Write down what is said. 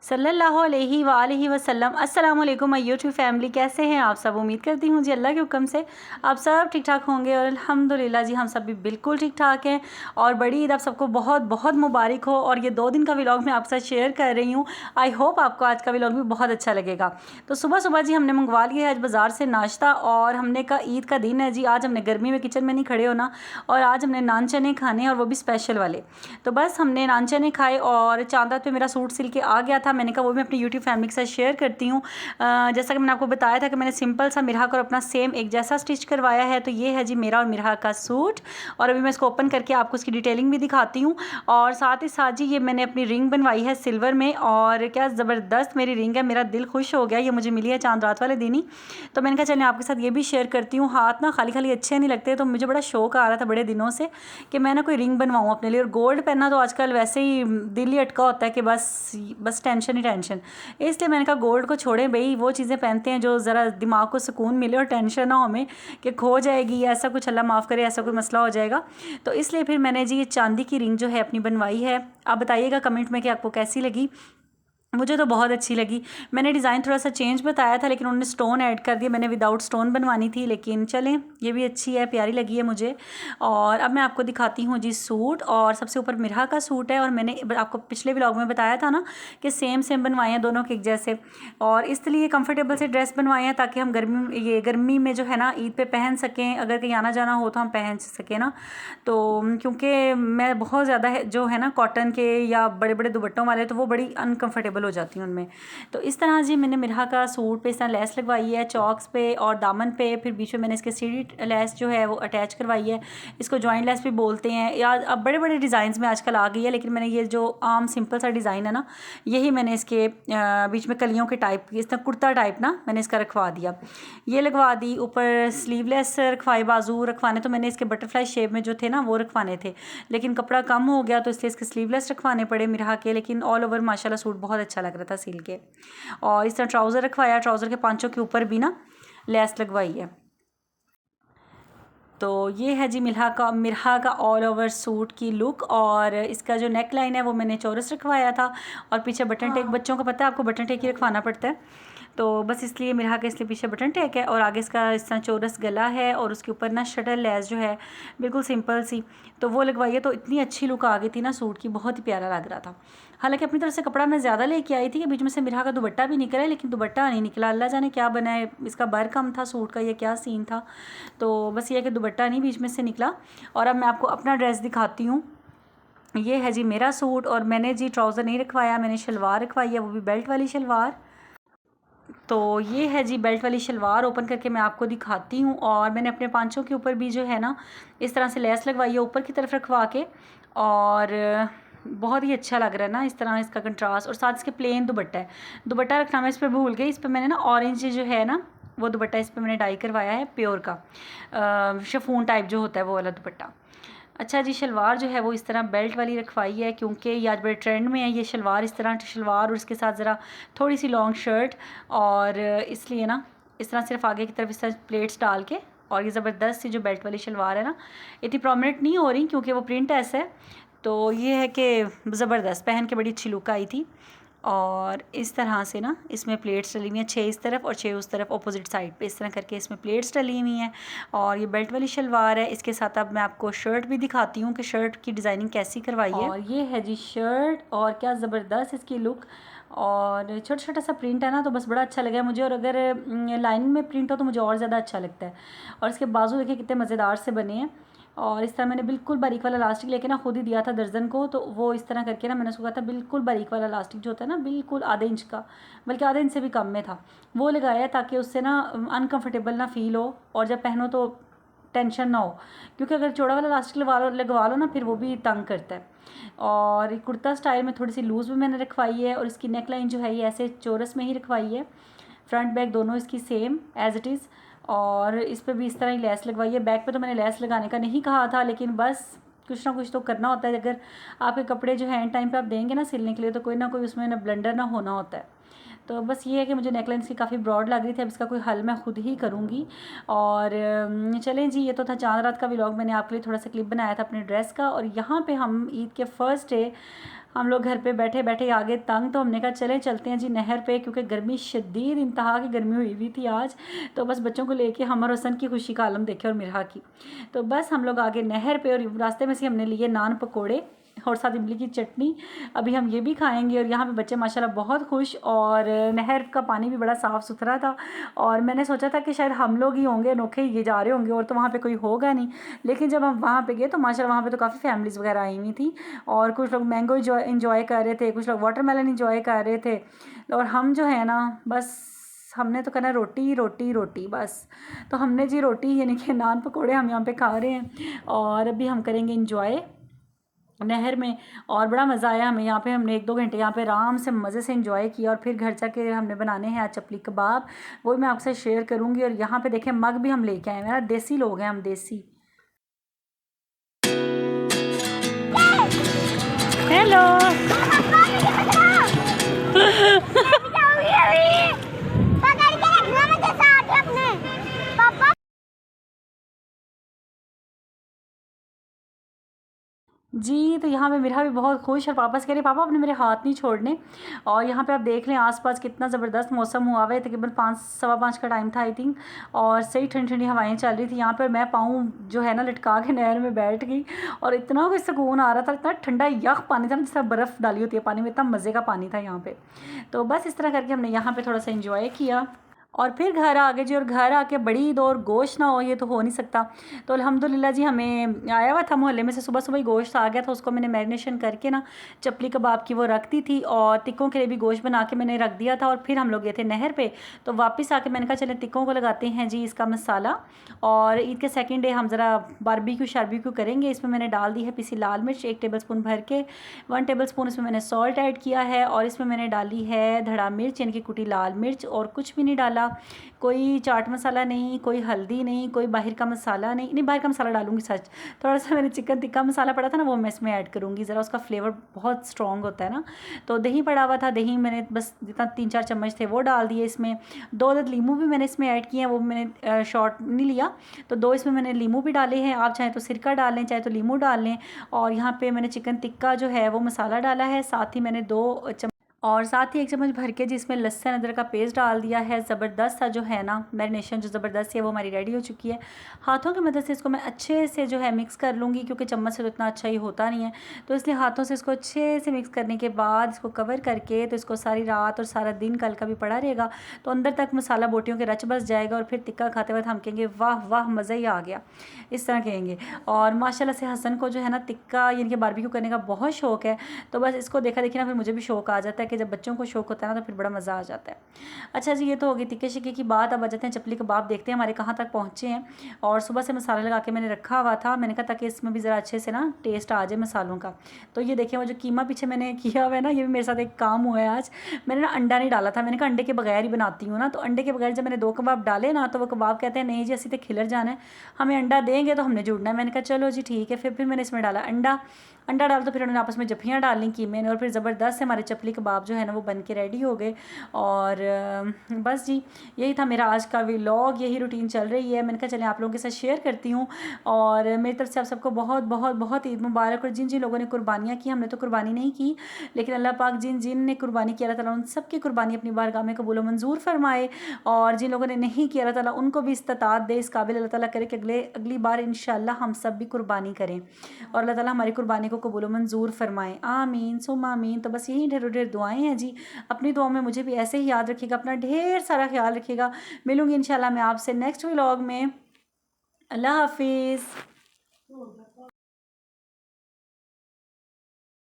सल्लल्लाहु अलैहि वालैहि वसल्लम। अस्सलाम वालेकुम माय यूट्यूब फैमिली, कैसे हैं आप सब। उम्मीद करती हूँ जी अल्लाह के हुक्म से आप सब ठीक ठाक होंगे और अल्हम्दुलिल्लाह जी हम सब भी बिल्कुल ठीक ठाक हैं। और बड़ी ईद आप सबको बहुत बहुत मुबारक हो। और ये 2 दिन का व्लॉग मैं आपके साथ शेयर कर रही हूँ। आई होप आपको आज का व्लॉग भी बहुत अच्छा लगेगा। तो सुबह सुबह जी हमने मंगवा लिया है आज बाज़ार से नाश्ता, और हमने कहा ईद का दिन है जी, आज हमने गर्मी में किचन में नहीं खड़े होना, और आज हमने नान चने खाने हैं और वो भी स्पेशल वाले। तो बस हमने नान चने खाए और चांद रात पे मेरा सूट सिल के आ गया था। मैंने कहा वो मैं अपनी यूट्यूब फैमिली के साथ शेयर करती हूँ। जैसा कि मैंने आपको बताया था कि मैंने सिंपल सा मिरहा और अपना सेम एक जैसा स्टिच करवाया है। तो ये है जी मेरा और मिरहा का सूट, और अभी मैं इसको ओपन करके आपको उसकी डिटेलिंग भी दिखाती हूँ। और साथ ही साथ जी ये मैंने अपनी रिंग बनवाई है सिल्वर में, और क्या ज़बरदस्त मेरी रिंग है, मेरा दिल खुश हो गया। ये मुझे मिली है चांद रात वाले दिन ही, तो मैंने कहा चलें आपके साथ ये भी शेयर करती हूँ। हाथ ना खाली खाली अच्छे नहीं लगते, तो मुझे बड़ा शौक आ रहा था बड़े दिनों से कि मैं ना कोई रिंग बनवाऊँ अपने लिए। और गोल्ड पहनना तो आजकल वैसे ही दिल ही अटका होता है कि बस टेंशन ही टेंशन। इसलिए मैंने कहा गोल्ड को छोड़ें भाई, वो चीज़ें पहनते हैं जो ज़रा दिमाग को सुकून मिले और टेंशन ना हो हमें कि खो जाएगी या ऐसा कुछ, अल्लाह माफ़ करे ऐसा कोई मसला हो जाएगा। तो इसलिए फिर मैंने जी ये चांदी की रिंग जो है अपनी बनवाई है। आप बताइएगा कमेंट में कि आपको कैसी लगी। मुझे तो बहुत अच्छी लगी। मैंने डिज़ाइन थोड़ा सा चेंज बताया था, लेकिन उन्होंने स्टोन ऐड कर दिया। मैंने विदाउट स्टोन बनवानी थी, लेकिन चलें ये भी अच्छी है, प्यारी लगी है मुझे। और अब मैं आपको दिखाती हूँ जी सूट, और सबसे ऊपर मिरहा का सूट है। और मैंने आपको पिछले व्लॉग में बताया था ना कि सेम सेम बनवाए हैं दोनों के एक जैसे, और इसलिए कंफर्टेबल से ड्रेस बनवाए हैं ताकि हम गर्मी में जो है ना ईद पे पहन सकें, अगर कहीं आना जाना हो तो हम पहन सकें ना। तो क्योंकि मैं बहुत ज़्यादा जो है ना कॉटन के या बड़े बड़े दुपट्टों वाले, तो वो बड़ी अनकंफर्टेबल हो जाती हूँ उनमें। तो इस तरह जी मैंने मिरहा का सूट पे इस तरह लेस लगवाई है चौक्स पे और दामन पे, फिर बीच में मैंने इसके सीढ़ी लेस जो है वो अटैच करवाई है। इसको जॉइंट लेस भी बोलते हैं, या अब बड़े बड़े डिज़ाइन में आजकल आ गई है, लेकिन मैंने ये जो आम सिंपल सा डिज़ाइन है ना, यही मैंने इसके बीच में कलियों के टाइप इस तरह कुर्ता टाइप ना मैंने इसका रखवा दिया, ये लगवा दी। ऊपर स्लीवलेस रखवाए, बाजू रखवाने तो मैंने इसके बटरफ्लाई शेप में जो थे ना वो रखवाने थे, लेकिन कपड़ा कम हो गया तो इसलिए इसके स्लीवलेस रखवाने पड़े मिरहा के। लेकिन ऑल ओवर माशाल्लाह सूट बहुत अच्छा लग रहा था सिल के। और इस तरह ट्राउज़र रखवाया, ट्राउज़र के पांचों के ऊपर भी ना लेस लगवाई है। तो ये है जी मिरहा का ऑल ओवर सूट की लुक। और इसका जो नेक लाइन है वो मैंने चौरस रखवाया था, और पीछे बटन टेक, बच्चों को पता है आपको बटन टेक ही रखवाना पड़ता है, तो बस इसलिए मिरहा का इसलिए पीछे बटन टेक है। और आगे इसका इस तरह चौरस गला है, और उसके ऊपर ना शटल लेस जो है बिल्कुल सिंपल सी, तो वो लगवाई है। तो इतनी अच्छी लुक आ गई थी ना सूट की, बहुत ही प्यारा लग रहा था। हालांकि अपनी तरफ से कपड़ा मैं ज़्यादा लेके आई थी कि बीच में से मिरहा का दुपट्टा भी निकला है, लेकिन दुपट्टा नहीं निकला। अल्लाह जाने क्या बना है, इसका बर कम था सूट का या क्या सीन था। तो बस ये है कि दुपट्टा नहीं बीच में से निकला। और अब मैं आपको अपना ड्रेस दिखाती हूँ। ये है जी मेरा सूट, और मैंने जी ट्राउज़र नहीं रखवाया, मैंने शलवार रखवाई है, वो भी बेल्ट वाली शलवार। तो ये है जी बेल्ट वाली शलवार, ओपन करके मैं आपको दिखाती हूँ। और मैंने अपने पांचों के ऊपर भी जो है ना इस तरह से लेस लगवाई है ऊपर की तरफ रखवा के, और बहुत ही अच्छा लग रहा है ना इस तरह इसका कंट्रास्ट। और साथ इसके प्लेन दुपट्टा है, दुपट्टा रखना मैं इस पर भूल गई। इस पर मैंने ना ऑरेंज जो है ना वो दुपट्टा इस पर मैंने डाई करवाया है, प्योर का शिफॉन टाइप जो होता है वो वाला दुपट्टा। अच्छा जी शलवार जो है वो इस तरह बेल्ट वाली रखवाई है, क्योंकि ये आज बड़े ट्रेंड में है ये शलवार, इस तरह शलवार और इसके साथ ज़रा थोड़ी सी लॉन्ग शर्ट, और इसलिए ना इस तरह सिर्फ आगे की तरफ इस तरह प्लेट्स डाल के। और ये ज़बरदस्त सी जो बेल्ट वाली शलवार है ना, इतनी प्रोमिनेंट नहीं हो रही क्योंकि वो प्रिंट ऐसा है। तो ये है कि ज़बरदस्त पहन के बड़ी अच्छी लुक आई थी। और इस तरह से ना इसमें प्लेट्स डली हुई हैं, 6 इस तरफ और 6 उस तरफ अपोजिट साइड पे, इस तरह करके इसमें प्लेट्स डली हुई हैं। और ये बेल्ट वाली शलवार है। इसके साथ अब मैं आपको शर्ट भी दिखाती हूँ कि शर्ट की डिज़ाइनिंग कैसी करवाई है। और ये है जी शर्ट, और क्या ज़बरदस्त इसकी लुक, और छोटा छोटा सा प्रिंट है ना, तो बस बड़ा अच्छा लगा मुझे। और अगर लाइनिंग में प्रिंट हो तो मुझे और ज़्यादा अच्छा लगता है। और इसके बाजू देखिए कितने मज़ेदार से बने हैं। और इस तरह मैंने बिल्कुल बारीक वाला लास्टिक लेके ना खुद ही दिया था दर्जन को, तो वो इस तरह करके ना मैंने उसको कहा था बिल्कुल बारीक वाला लास्टिक जो होता है ना, बिल्कुल आधे इंच का, बल्कि आधे इंच से भी कम में था, वो लगाया ताकि उससे ना अनकंफर्टेबल ना फील हो, और जब पहनो तो टेंशन ना हो। क्योंकि अगर चौड़ा वाला लास्टिक लगवा लो ना फिर वो भी तंग करता है। और कुर्ता स्टाइल में थोड़ी सी लूज़ भी मैंने रखवाई है, और इसकी नेक लाइन जो है ये ऐसे चौरस में ही रखवाई है, फ्रंट बैक दोनों इसकी सेम एज इट इज़। और इस पर भी इस तरह ही लेस लगवाई है। बैक पे तो मैंने लेस लगाने का नहीं कहा था, लेकिन बस कुछ ना कुछ तो करना होता है। अगर आपके कपड़े जो है एंड टाइम पे आप देंगे ना सिलने के लिए, तो कोई ना कोई उसमें ना ब्लंडर ना होना होता है। तो बस ये है कि मुझे नेकलाइन की काफ़ी ब्रॉड लग रही थी। अब इसका कोई हल मैं ख़ुद ही करूँगी। और चलें जी, ये तो था चाँद रात का व्लॉग। मैंने आपके लिए थोड़ा सा क्लिप बनाया था अपने ड्रेस का। और यहाँ पे हम ईद के फर्स्ट डे हम लोग घर पे बैठे बैठे आगे तंग, तो हमने कहा चले चलते हैं जी नहर पे, क्योंकि गर्मी शदीद इंतहा की गर्मी हुई थी आज। तो बस बच्चों को लेके हम और हसन की खुशी का आलम देखे और मिरहा की। तो बस हम लोग आगे नहर पे, और रास्ते में से हमने लिए नान पकोड़े और साथ इमली की चटनी। अभी हम ये भी खाएंगे। और यहाँ पे बच्चे माशाल्लाह बहुत खुश, और नहर का पानी भी बड़ा साफ़ सुथरा था। और मैंने सोचा था कि शायद हम लोग ही होंगे अनोखे, ये जा रहे होंगे और तो वहाँ पे कोई होगा नहीं। लेकिन जब हम वहाँ पे गए तो माशाल्लाह वहाँ पे तो काफ़ी फैमिलीज़ वगैरह आई हुई थी। और कुछ लोग मैंगो इंजॉय कर रहे थे, कुछ लोग वाटरमेलन इंजॉय कर रहे थे। और हम जो है ना, बस हमने तो करना रोटी रोटी रोटी बस। तो हमने जी रोटी यानी कि नान पकोड़े हम यहाँ पे खा रहे हैं। और अभी हम करेंगे इंजॉय नहर में। और बड़ा मज़ा आया हमें यहाँ पे। हमने 1-2 घंटे यहाँ पे आराम से मज़े से इंजॉय किया। और फिर घर जाके हमने बनाने हैं आज चपली कबाब, वो मैं आपसे शेयर करूँगी। और यहाँ पे देखें मग भी हम लेके आए हैं ना, देसी लोग हैं हम, देसी। हेलो जी। तो यहाँ पे मेरा भी बहुत खुश, और पापा से कह रहे पापा अपने मेरे हाथ नहीं छोड़ने। और यहाँ पे आप देख लें आसपास कितना ज़बरदस्त मौसम हुआ हुआ है। तकरीबन 5 सवा 5 का टाइम था आई थिंक। और सही ठंडी ठंडी हवाएं चल रही थी। यहाँ पर मैं पाँव जो है ना लटका के नहर में बैठ गई, और इतना कोई सुकून आ रहा था। इतना ठंडा यख पानी था ना, जिस तरह बर्फ़ डाली होती है पानी में, इतना मज़े का पानी था यहाँ पर। तो बस इस तरह करके हमने यहाँ पर थोड़ा सा इंजॉय किया। और फिर घर आ गए जी। और घर आके बड़ी ईद और गोश्त ना हो ये तो हो नहीं सकता। तो अल्हम्दुलिल्लाह जी हमें आया हुआ था मोहल्ले में से, सुबह सुबह ही गोश्त आ गया था। उसको मैंने मैरिनेशन करके ना चपली कबाब की वो रख दी थी, और टिक्कों के लिए भी गोश्त बना के मैंने रख दिया था। और फिर हम लोग गए थे नहर पे। तो वापस आके मैंने कहा चले टिक्कों को लगाते हैं जी इसका मसाला। और ईद के सेकेंड डे हम ज़रा बारबेक्यू शारबेक्यू करेंगे। इसमें मैंने डाल दी है पिसी लाल मिर्च 1 टेबल स्पून भर के, 1 टेबल स्पून इसमें मैंने सॉल्ट ऐड किया है। और इसमें मैंने डाली है धड़ा मिर्च यानी कि कुटी लाल मिर्च, और कुछ भी नहीं डाला। कोई चाट मसाला नहीं, कोई हल्दी नहीं, कोई बाहर का मसाला नहीं। नहीं, बाहर का मसाला डालूंगी सच। थोड़ा सा मैंने चिकन टिक्का मसाला पड़ा था ना, वो मैं इसमें ऐड करूँगी। ज़रा उसका फ्लेवर बहुत स्ट्रॉन्ग होता है ना। तो दही पड़ा हुआ था, दही मैंने बस जितना 3-4 चम्मच थे वो डाल दिए इसमें। 2 अदद लीमू भी मैंने इसमें ऐड किए हैं, वो मैंने शॉर्ट नहीं लिया। तो 2 इसमें मैंने लीमू भी डाले हैं। आप चाहें तो सिरका डाल लें, चाहे तो लीमू डाल लें। और यहाँ पे मैंने चिकन टिक्का जो है वो मसाला डाला है। साथ ही मैंने 2 चम्मच, और साथ ही 1 चम्मच भर के जिसमें लहसुन अदरक का पेस्ट डाल दिया है। ज़बरदस्त सा जो है ना मैरिनेशन जो ज़बरदस्त है वो हमारी रेडी हो चुकी है। हाथों की मदद से इसको मैं अच्छे से जो है मिक्स कर लूँगी, क्योंकि चम्मच से तो इतना अच्छा ही होता नहीं है। तो इसलिए हाथों से इसको अच्छे से मिक्स करने के बाद इसको कवर करके, तो इसको सारी रात और सारा दिन कल का भी पड़ा रहेगा। तो अंदर तक मसाला बोटियों के रच बस जाएगा। और फिर टिक्का खाते वक्त हम कहेंगे वाह वाह मज़ा ही आ गया, इस तरह कहेंगे। और माशाल्लाह से हसन को जो है ना टिक्का यानी कि बारबेक्यू करने का बहुत शौक़ है। तो बस इसको देखा देखी ना फिर मुझे भी शौक़ आ जाता है कि जब बच्चों को शौक़ होता है ना तो फिर बड़ा मज़ा आ जाता है। अच्छा जी, ये तो होगी टिक्के शिक्के की बात। अब आ जाते हैं चपली कबाब, देखते हैं हमारे कहाँ तक पहुँचे हैं। और सुबह से मसाला लगा के मैंने रखा हुआ था। मैंने कहा ताकि इसमें भी ज़रा अच्छे से ना टेस्ट आ जाए मसालों का। तो ये देखिए वो जो कीमा पीछे मैंने किया हुआ है ना, ये भी मेरे साथ एक काम हुआ है आज। मैंने ना अंडा नहीं डाला था। मैंने कहा अंडे के बगैर ही बनाती हूँ ना। तो अंडे के बगैर जब मैंने 2 कबाब डाले ना, तो वो कबाब कहते हैं नहीं जी असी तो खिलर जाना है, हमें अंडा देंगे तो हमने जुड़ना है। मैंने कहा चलो जी ठीक है। फिर मैंने इसमें डाला अंडा डाल, तो फिर उन्होंने आपस में जफ्फियाँ डाल कीमे ने। और फिर ज़बरदस्त से हमारे चपली कबाब जो है ना वो बन के रेडी हो गए। और बस जी यही था मेरा आज का व्लॉग, यही रूटीन चल रही है। मैंने कहा चलें आप लोगों के साथ शेयर करती हूँ। और मेरी तरफ से आप सबको बहुत बहुत बहुत ईद मुबारक। और जिन जिन लोगों ने कुर्बानियाँ की, हमने तो कुर्बानी नहीं की, लेकिन अल्लाह पाक जिन जिन ने कुर्बानी की अल्लाह ताला उन सब की कुर्बानी अपनी बारगाह में कबूल मंजूर फरमाए। और जिन लोगों ने नहीं किया अल्लाह ताला उनको भी इस्तात दे, इस काबिल अल्लाह ताला करे कि अगली बार इंशाअल्लाह हम सब भी कुर्बानी करें, और अल्लाह ताला हमारी कुर्बानी को कबूल मंजूर फरमाएँ। आमीन सुम्मा आमीन। तो बस यही ढेरों ढेर दुआएं हैं जी। अपनी दुआओं में मुझे भी ऐसे ही याद रखिएगा, अपना ढेर सारा ख्याल रखिएगा। मिलूंगी इंशाल्लाह मैं आपसे नेक्स्ट व्लॉग में। अल्लाह हाफिज़।